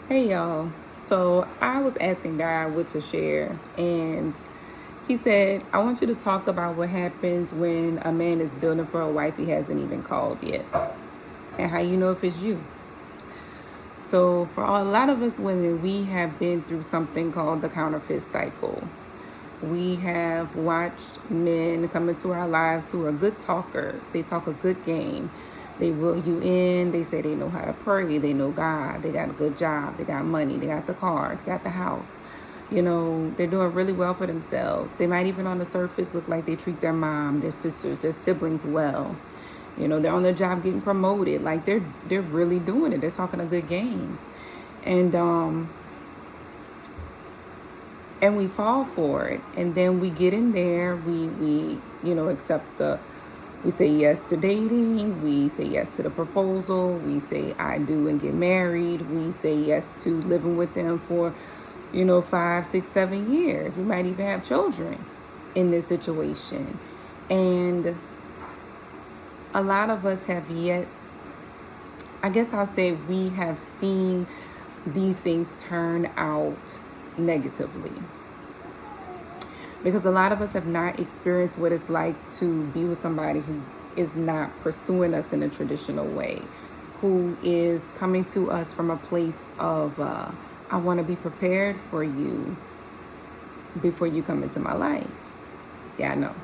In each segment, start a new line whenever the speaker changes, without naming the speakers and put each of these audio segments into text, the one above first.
Hey y'all. So I was asking God what to share, and He said, I want you to talk about what happens when a man is building for a wife he hasn't even called yet, and how you know if it's you. So, for a lot of us women, we have been through something called the counterfeit cycle. We have watched men come into our lives who are good talkers. They talk a good game. They will you in. They say they know how to pray. They know God. They got a good job. They got money. They got the cars. Got the house. They're doing really well for themselves. They might even on the surface look like they treat their mom, their sisters, their siblings well. They're on their job getting promoted. Like they're really doing it. They're talking a good game. And and we fall for it, and then we get in there, we accept we say yes to dating, we say yes to the proposal, we say I do and get married, we say yes to living with them for 5, 6, 7 years. We might even have children in this situation. And a lot of us have yet, I guess I'll say, we have seen these things turn out negatively, because a lot of us have not experienced what it's like to be with somebody who is not pursuing us in a traditional way, who is coming to us from a place of I want to be prepared for you before you come into my life. Yeah, I know,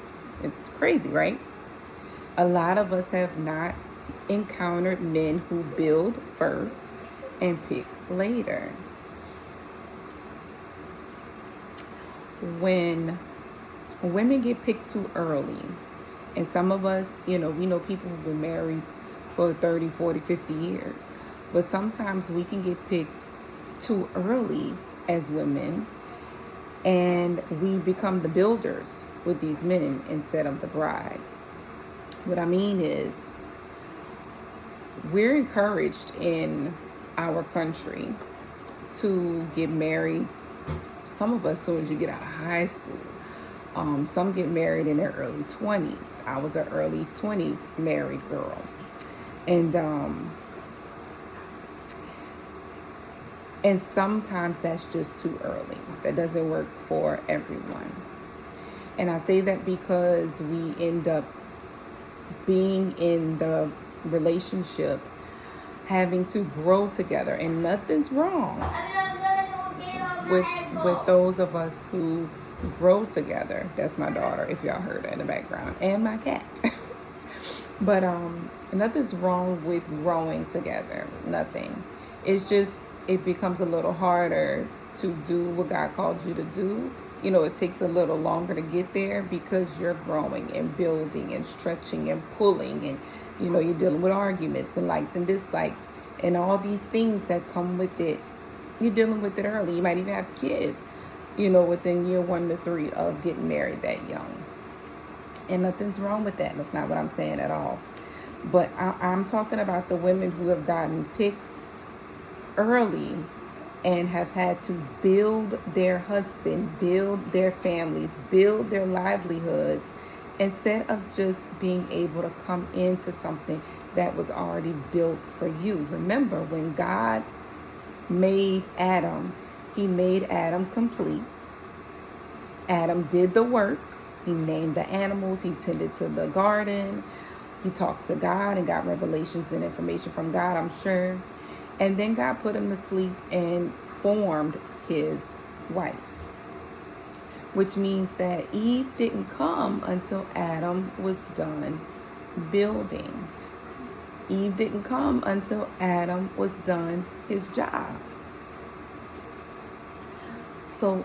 it's crazy, right? A lot of us have not encountered men who build first and pick later. When women get picked too early, and some of us, we know people who've been married for 30, 40, 50 years, but sometimes we can get picked too early as women, and we become the builders with these men instead of the bride. What I mean is, we're encouraged in our country to get married, some of us, as soon as you get out of high school. Some get married in their early 20s. I was an early 20s married girl. And sometimes that's just too early. That doesn't work for everyone. And I say that because we end up being in the relationship, having to grow together. And nothing's wrong with those of us who grow together. That's my daughter, if y'all heard her in the background, and my cat. But nothing's wrong with growing together. Nothing. It's just, it becomes a little harder to do what God called you to do. It takes a little longer to get there because you're growing and building and stretching and pulling, and you're dealing with arguments and likes and dislikes and all these things that come with it. You're dealing with it early. You might even have kids, within year 1 to 3 of getting married that young. And nothing's wrong with that. That's not what I'm saying at all. But I'm talking about the women who have gotten picked early and have had to build their husband, build their families, build their livelihoods, instead of just being able to come into something that was already built for you. Remember, when God made Adam, he made Adam complete. Adam did the work. He named the animals. He tended to the garden. He talked to God and got revelations and information from God, I'm sure. And then God put him to sleep and formed his wife, which means that Eve didn't come until Adam was done building. Eve didn't come until Adam was done his job. So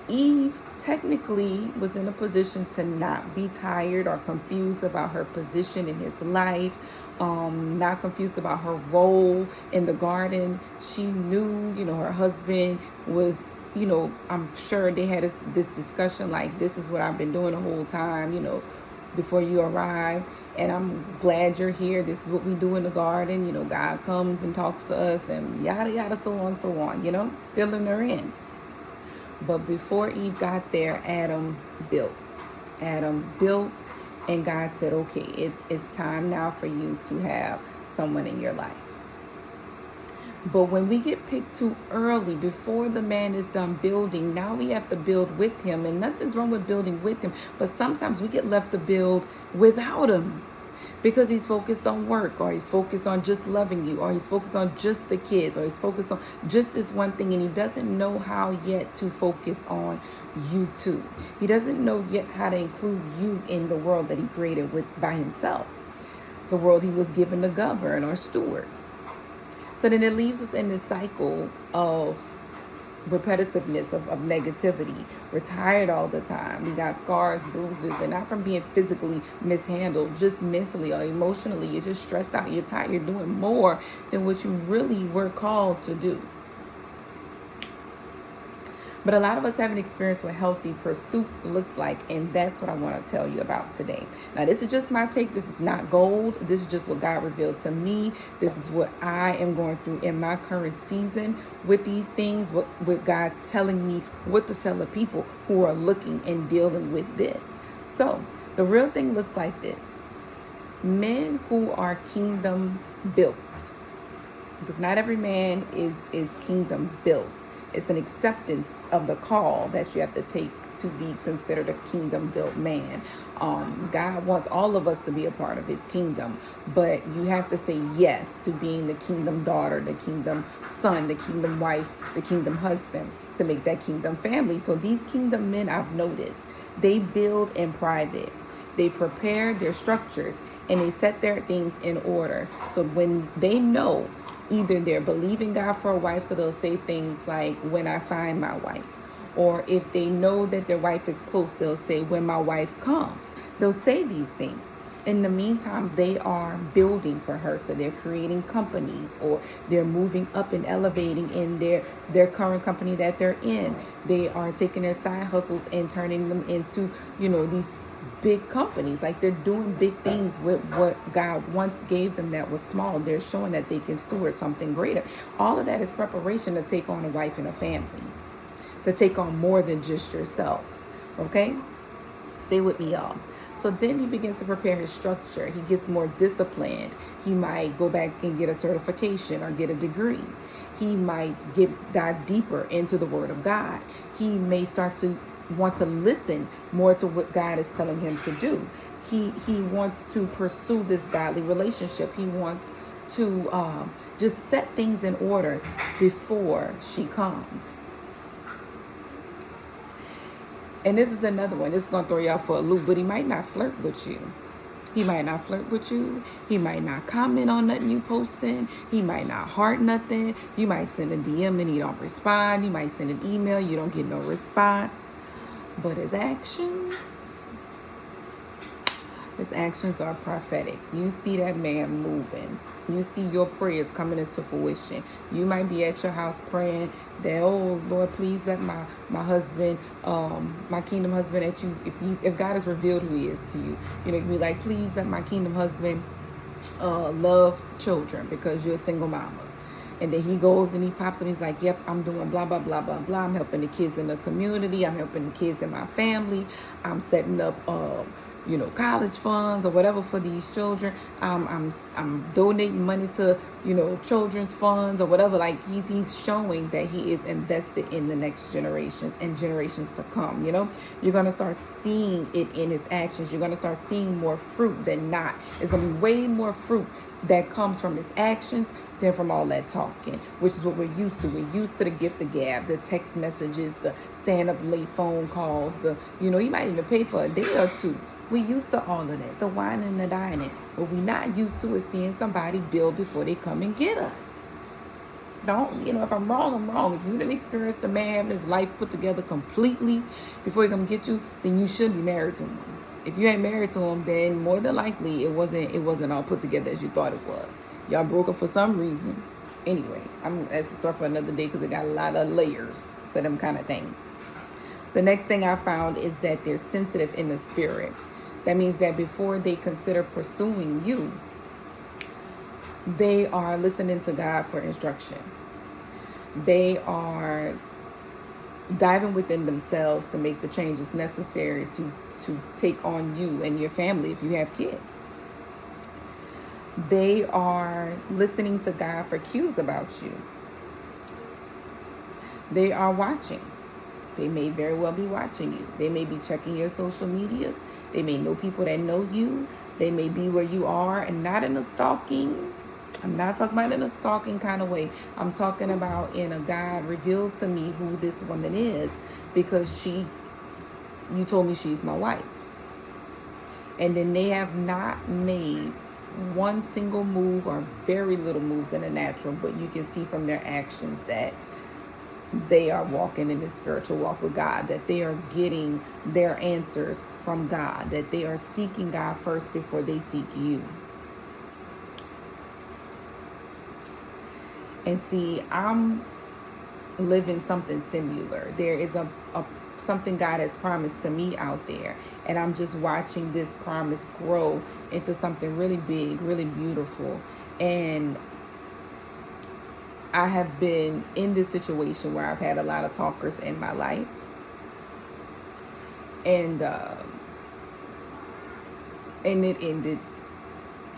Eve technically was in a position to not be tired or confused about her position in his life, not confused about her role in the garden. She knew, her husband was, I'm sure they had this discussion like, this is what I've been doing the whole time, before you arrived. And I'm glad you're here. This is what we do in the garden. God comes and talks to us and yada, yada, so on, filling her in. But before Eve got there, Adam built. And God said, okay, it's time now for you to have someone in your life. But when we get picked too early, before the man is done building, now we have to build with him. And nothing's wrong with building with him. But sometimes we get left to build without him because he's focused on work, or he's focused on just loving you, or he's focused on just the kids, or he's focused on just this one thing. And he doesn't know how yet to focus on you too. He doesn't know yet how to include you in the world that he created with by himself, the world he was given to govern or steward. So then it leaves us in this cycle of repetitiveness, of negativity. We're tired all the time. We got scars, bruises, and not from being physically mishandled, just mentally or emotionally. You're just stressed out. You're tired. You're doing more than what you really were called to do. But a lot of us haven't experienced what healthy pursuit looks like, and that's what I want to tell you about today. Now, this is just my take. This is not gold. This is just what God revealed to me. This is what I am going through in my current season with these things, with God telling me what to tell the people who are looking and dealing with this. So, the real thing looks like this. Men who are kingdom built, because not every man is kingdom built. It's an acceptance of the call that you have to take to be considered a kingdom built man. God wants all of us to be a part of his kingdom, but you have to say yes to being the kingdom daughter, the kingdom son, the kingdom wife, the kingdom husband, to make that kingdom family. So these kingdom men, I've noticed, they build in private. They prepare their structures and they set their things in order. So when they know, either they're believing God for a wife, so they'll say things like, when I find my wife. Or if they know that their wife is close, they'll say, when my wife comes. They'll say these things. In the meantime, they are building for her. So they're creating companies, or they're moving up and elevating in their current company that they're in. They are taking their side hustles and turning them into, these big companies. Like, they're doing big things with what God once gave them that was small. They're showing that they can steward something greater. All of that is preparation to take on a wife and a family, to take on more than just yourself. Okay? Stay with me, y'all. So then he begins to prepare his structure. He gets more disciplined. He might go back and get a certification or get a degree. He might dive deeper into the Word of God. He may start to want to listen more to what God is telling him to do. He wants to pursue this godly relationship. He wants to just set things in order before she comes. And this is another one. This is going to throw y'all for a loop, but he might not flirt with you. He might not flirt with you. He might not comment on nothing you posting. He might not heart nothing. You might send a DM and he don't respond. You might send an email. You don't get no response. But his actions are prophetic. You see that man moving. You see your prayers coming into fruition. You might be at your house praying that, oh Lord, please let my husband, my kingdom husband, that you, if God has revealed who he is to you, you know, be like, please let my kingdom husband love children, because you're a single mama. And then he goes and he pops up and he's like, yep, I'm doing blah, blah, blah, blah, blah. I'm helping the kids in the community. I'm helping the kids in my family. I'm setting up, college funds or whatever for these children. I'm donating money to, children's funds or whatever. Like, he's showing that he is invested in the next generations and generations to come. You're going to start seeing it in his actions. You're going to start seeing more fruit than not. It's going to be way more fruit that comes from his actions than from all that talking, which is what we're used to. We're used to the gift of gab, the text messages, the stand up late phone calls, you might even pay for a day or two. We used to all of that, the wine and the dining. What we're not used to is seeing somebody build before they come and get us. If I'm wrong, I'm wrong. If you didn't experience a man having his life put together completely before he come get you, then you shouldn't be married to him. If you ain't married to him, then more than likely it wasn't all put together as you thought it was. Y'all broke up for some reason. Anyway, that's a story for another day, because it got a lot of layers to them kind of things. The next thing I found is that they're sensitive in the spirit. That means that before they consider pursuing you, they are listening to God for instruction. They are diving within themselves to make the changes necessary to take on you and your family if you have kids. They are listening to God for cues about you. They are watching. They may very well be watching you. They may be checking your social medias. They may know people that know you. They may be where you are, and not in a stalking. I'm not talking about in a stalking kind of way. I'm talking about in a God revealed to me who this woman is, because you told me she's my wife. And then they have not made one single move or very little moves in the natural, but you can see from their actions that they are walking in the spiritual walk with God, that they are getting their answers from God, that they are seeking God first before they seek you. And see, I'm living something similar. There is a something God has promised to me out there, and I'm just watching this promise grow into something really big, really beautiful. And I have been in this situation where I've had a lot of talkers in my life, and it ended.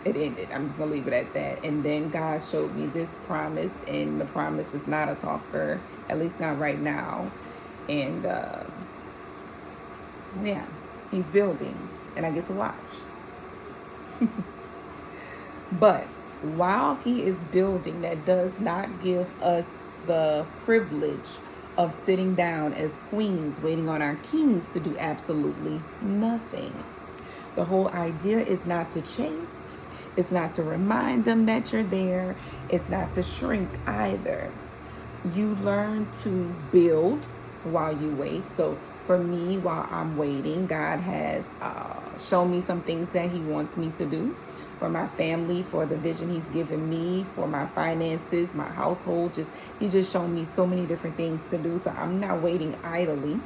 It ended. I'm just gonna leave it at that. And then God showed me this promise, and the promise is not a talker, at least not right now. And yeah, He's building, and I get to watch. But while He is building, that does not give us the privilege of sitting down as queens waiting on our kings to do absolutely nothing. The whole idea is not to chase. It's not to remind them that you're there. It's not to shrink either. You learn to build while you wait. So for me, while I'm waiting, God has shown me some things that He wants me to do for my family, for the vision He's given me, for my finances, my household. He's just shown me so many different things to do. So I'm not waiting idly.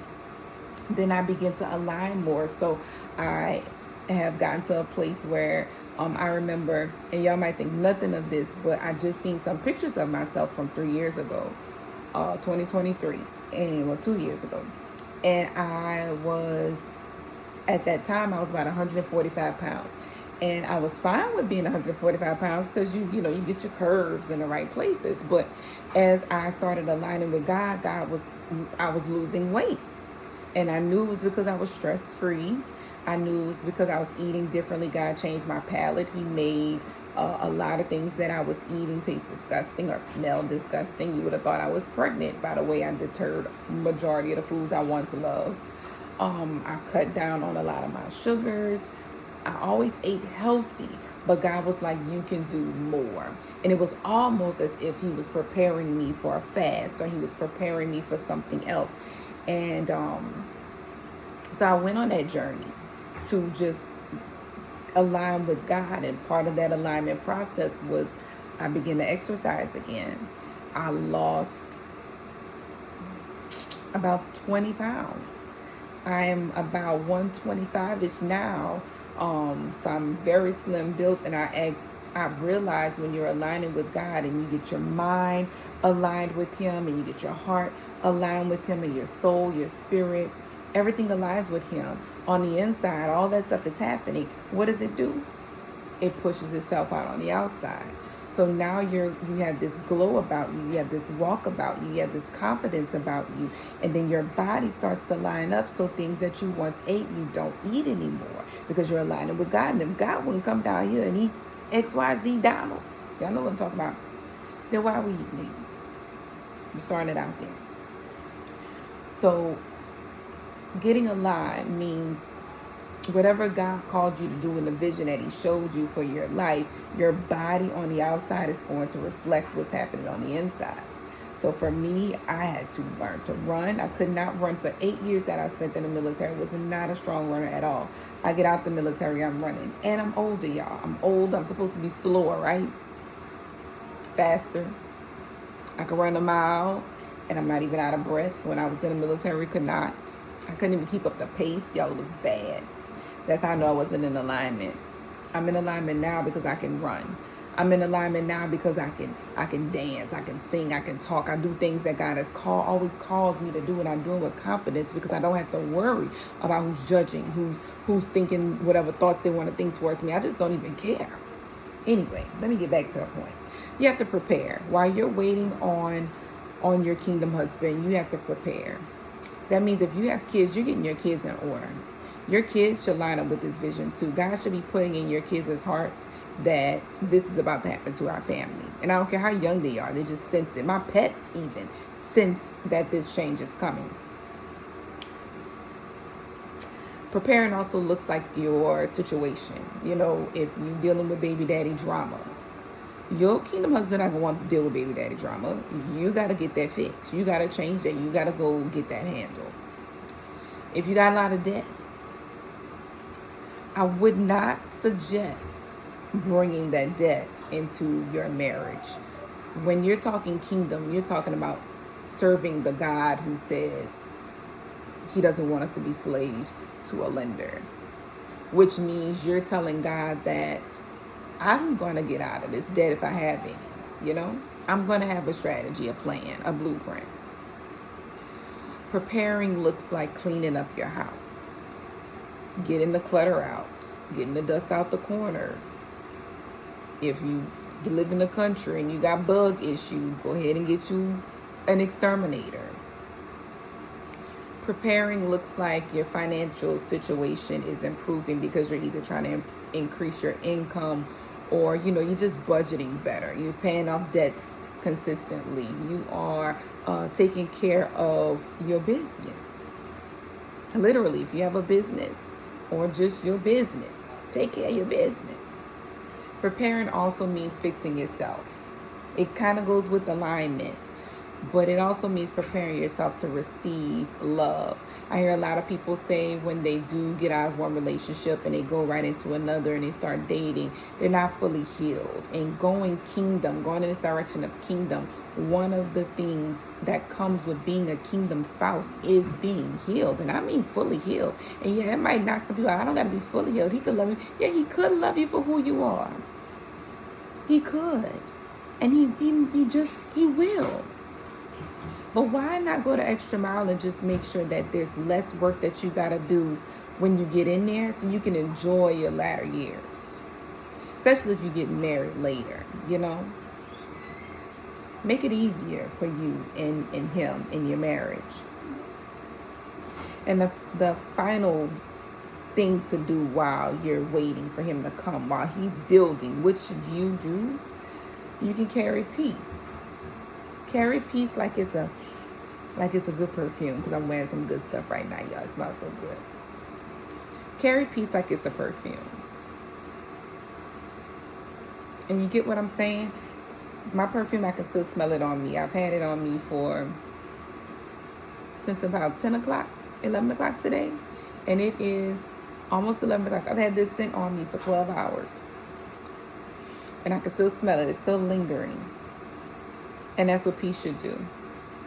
Then I begin to align more. So I have gotten to a place where I remember, and y'all might think nothing of this, but I just seen some pictures of myself from 3 years ago, 2023, and well, 2 years ago. And I was, at that time, I was about 145 pounds. And I was fine with being 145 pounds because you get your curves in the right places. But as I started aligning with God, I was losing weight. And I knew it was because I was stress-free. I knew it was because I was eating differently. God changed my palate. He made a lot of things that I was eating taste disgusting or smell disgusting. You would have thought I was pregnant by the way I deterred majority of the foods I once loved. I cut down on a lot of my sugars. I always ate healthy, but God was like, you can do more. And it was almost as if He was preparing me for a fast, or He was preparing me for something else. And so I went on that journey to just align with God. And part of that alignment process was I began to exercise again. I lost about 20 pounds. I am about 125-ish now. So I'm very slim built, and I realize when you're aligning with God and you get your mind aligned with Him, and you get your heart aligned with Him, and your soul, your spirit, everything aligns with Him. On the inside, all that stuff is happening. What does it do? It pushes itself out on the outside. So now you have this glow about you have this walk about you have this confidence about you, and then your body starts to line up. So things that you once ate, you don't eat anymore because you're aligning with God. And if God wouldn't come down here and eat XYZ Donald's, y'all know what I'm talking about, then why are we eating it? You're starting it out there. So getting aligned means whatever God called you to do in the vision that He showed you for your life, your body on the outside is going to reflect what's happening on the inside. So for me, I had to learn to run. I could not run for 8 years that I spent in the military. I was not a strong runner at all. I get out the military, I'm running. And I'm older, y'all. I'm old. I'm supposed to be slower, right? Faster. I could run a mile, and I'm not even out of breath. When I was in the military, could not. I couldn't even keep up the pace. Y'all, it was bad. That's how I know I wasn't in alignment. I'm in alignment now because I can run. I'm in alignment now because I can dance, I can sing, I can talk. I do things that God has always called me to do, and I'm doing with confidence because I don't have to worry about who's judging, who's thinking whatever thoughts they want to think towards me. I just don't even care. Anyway, let me get back to the point. You have to prepare while you're waiting on on your kingdom husband, you have to prepare. That means if you have kids, you're getting your kids in order. Your kids should line up with this vision too. God should be putting in your kids' hearts that this is about to happen to our family. And I don't care how young they are, they just sense it. My pets even sense that this change is coming. Preparing also looks like your situation. You know, if you're dealing with baby daddy drama, your kingdom husband not gonna want to deal with baby daddy drama. You gotta get that fixed. You gotta change that. You gotta go get that handled. If you got a lot of debt, I would not suggest bringing that debt into your marriage. When you're talking kingdom, you're talking about serving the God who says he doesn't want us to be slaves to a lender, which means you're telling God that I'm going to get out of this debt if I have any, you know? I'm going to have a strategy, a plan, a blueprint. Preparing looks like cleaning up your house, getting the clutter out, getting the dust out the corners. If you live in the country and you got bug issues, go ahead and get you an exterminator. Preparing looks like your financial situation is improving because you're either trying to increase your income, or you're just budgeting better. You're paying off debts consistently. You are taking care of your business. Literally, if you have a business or just your business, take care of your business. Preparing also means fixing yourself. It kind of goes with alignment, but it also means preparing yourself to receive love. I hear a lot of people say when they do get out of one relationship and they go right into another and they start dating, they're not fully healed. And going in this direction of kingdom, one of the things that comes with being a kingdom spouse is being healed. And I mean fully healed. And yeah, it might knock some people out. I don't got to be fully healed. He could love you. Yeah, he could love you for who you are. He could. And he will. But why not go the extra mile and just make sure that there's less work that you got to do when you get in there so you can enjoy your latter years? Especially if you get married later, Make it easier for you and him in your marriage. And the final thing to do while you're waiting for him to come, while he's building, what should you do? You can carry peace. Carry peace like it's a good perfume, because I'm wearing some good stuff right now, y'all. It smells so good. Carry peace like it's a perfume. And you get what I'm saying? My perfume, I can still smell it on me. I've had it on me since about 10 o'clock, 11 o'clock today. And it is almost 11 o'clock. I've had this scent on me for 12 hours. And I can still smell it. It's still lingering. And that's what peace should do.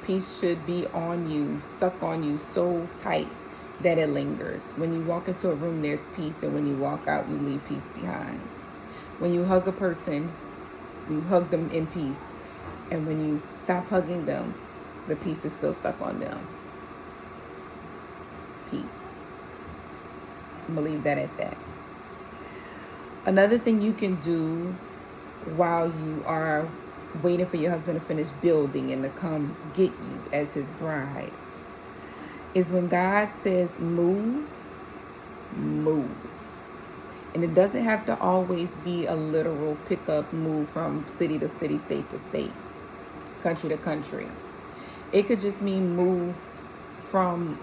Peace should be on you, stuck on you so tight that it lingers. When you walk into a room, there's peace. And when you walk out, you leave peace behind. When you hug a person, you hug them in peace. And when you stop hugging them, the peace is still stuck on them. Peace. I'm going to leave that at that. Another thing you can do while you are waiting for your husband to finish building and to come get you as his bride is when God says move. And it doesn't have to always be a literal pickup move from city to city, state to state, country to country. It could just mean move from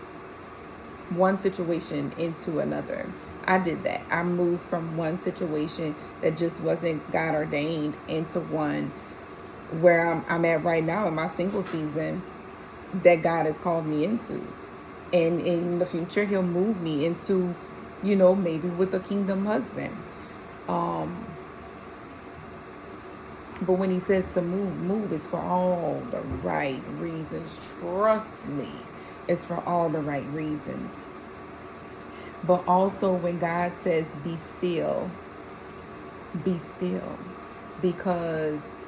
one situation into another. I did that. I moved from one situation that just wasn't God ordained into one where I'm at right now in my single season that God has called me into. And in the future, he'll move me into, maybe with a kingdom husband. But when he says to move is for all the right reasons. Trust me, it's for all the right reasons. But also when God says be still. Because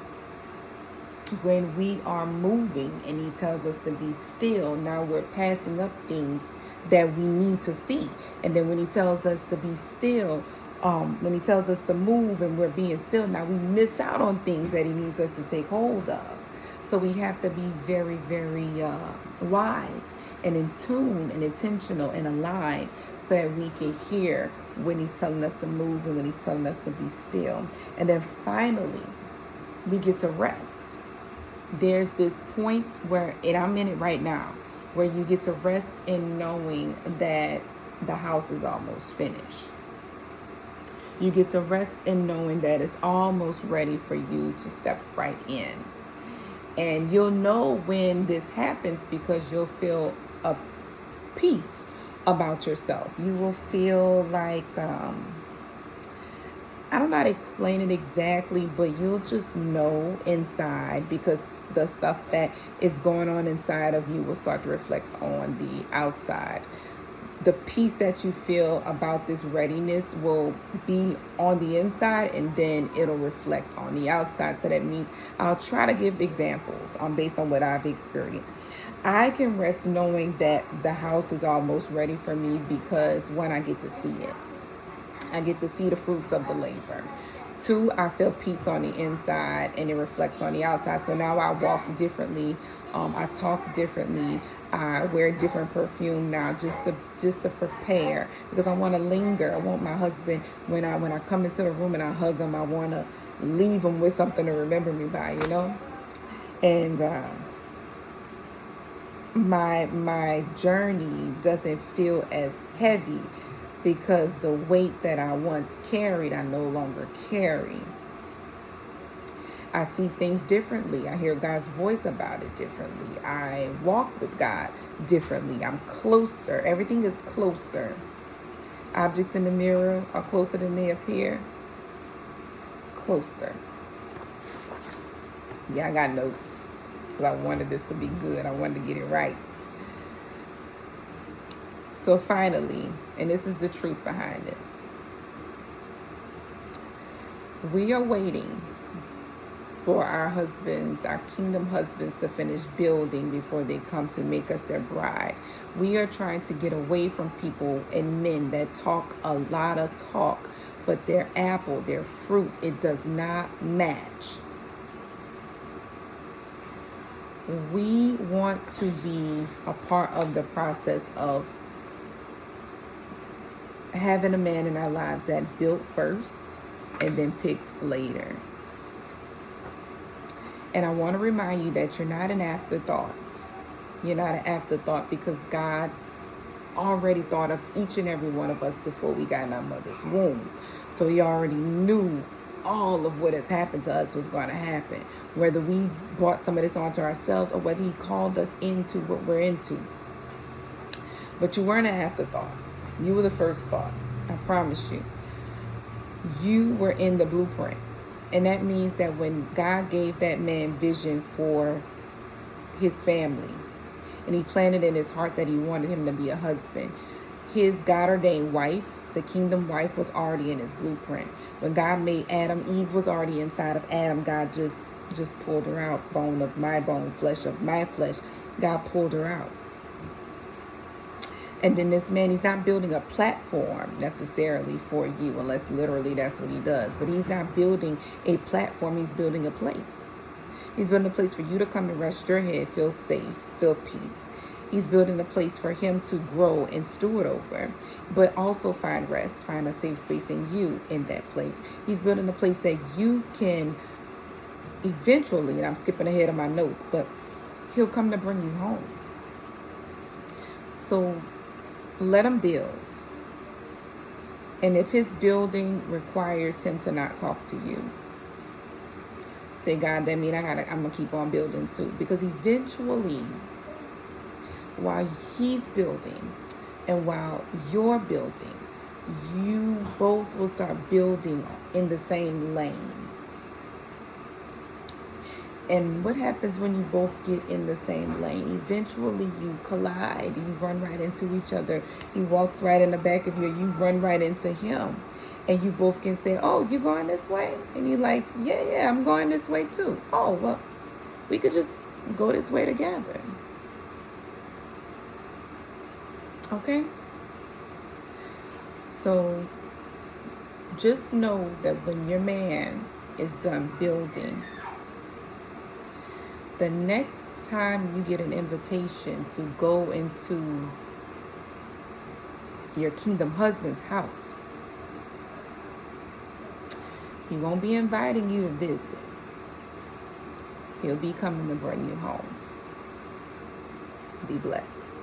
when we are moving and he tells us to be still, now we're passing up things that we need to see. And then when he tells us to be still, when he tells us to move and we're being still, now we miss out on things that he needs us to take hold of. So we have to be very, very wise and in tune and intentional and aligned so that we can hear when he's telling us to move and when he's telling us to be still. And then finally, we get to rest. There's this point where, and I'm in it right now, where you get to rest in knowing that the house is almost finished. You get to rest in knowing that it's almost ready for you to step right in. And you'll know when this happens because you'll feel a peace about yourself. You will feel like, I don't know how to explain it exactly, but you'll just know inside because the stuff that is going on inside of you will start to reflect on the outside. The peace that you feel about this readiness will be on the inside and then it'll reflect on the outside. So that means I'll try to give examples based on what I've experienced. I can rest knowing that the house is almost ready for me because one, I get to see it. I get to see the fruits of the labor. Two, I feel peace on the inside and it reflects on the outside. So now I walk differently. I talk differently. I wear different perfume now just to prepare because I want to linger. I want my husband when I come into the room and I hug him, I want to leave him with something to remember me by, And my journey doesn't feel as heavy because the weight that I once carried, I no longer carry. I see things differently. I hear God's voice about it differently. I walk with God differently. I'm closer. Everything is closer. Objects in the mirror are closer than they appear. Closer. Yeah, I got notes because I wanted this to be good. I wanted to get it right. So finally, and this is the truth behind this, we are waiting for our husbands, our kingdom husbands, to finish building before they come to make us their bride. We are trying to get away from people and men that talk a lot of talk, but their apple, their fruit, it does not match. We want to be a part of the process of having a man in our lives that built first and then picked later. And I want to remind you that you're not an afterthought. You're not an afterthought because God already thought of each and every one of us before we got in our mother's womb. So he already knew all of what has happened to us was going to happen. Whether we brought some of this onto ourselves or whether he called us into what we're into. But you weren't an afterthought. You were the first thought. I promise you. You were in the blueprint. And that means that when God gave that man vision for his family, and he planted in his heart that he wanted him to be a husband, his God-ordained wife, the kingdom wife, was already in his blueprint. When God made Adam, Eve was already inside of Adam. God just pulled her out. Bone of my bone, flesh of my flesh. God pulled her out. And then this man, he's not building a platform necessarily for you, unless literally that's what he does. But he's not building a platform. He's building a place. He's building a place for you to come and rest your head, feel safe, feel peace. He's building a place for him to grow and steward over, but also find rest, find a safe space in you in that place. He's building a place that you can eventually, and I'm skipping ahead of my notes, but he'll come to bring you home. So let him build. And if his building requires him to not talk to you, say, God, that means I'm going to keep on building too. Because eventually, while he's building and while you're building, you both will start building in the same lane. And what happens when you both get in the same lane? Eventually you collide. You run right into each other. He walks right in the back of you. You run right into him. And you both can say, oh, you going this way? And you're like, yeah, I'm going this way too. Oh, well, we could just go this way together. Okay? So just know that when your man is done building, The next time you get an invitation to go into your kingdom husband's house, he won't be inviting you to visit. He'll be coming to bring you home. Be blessed.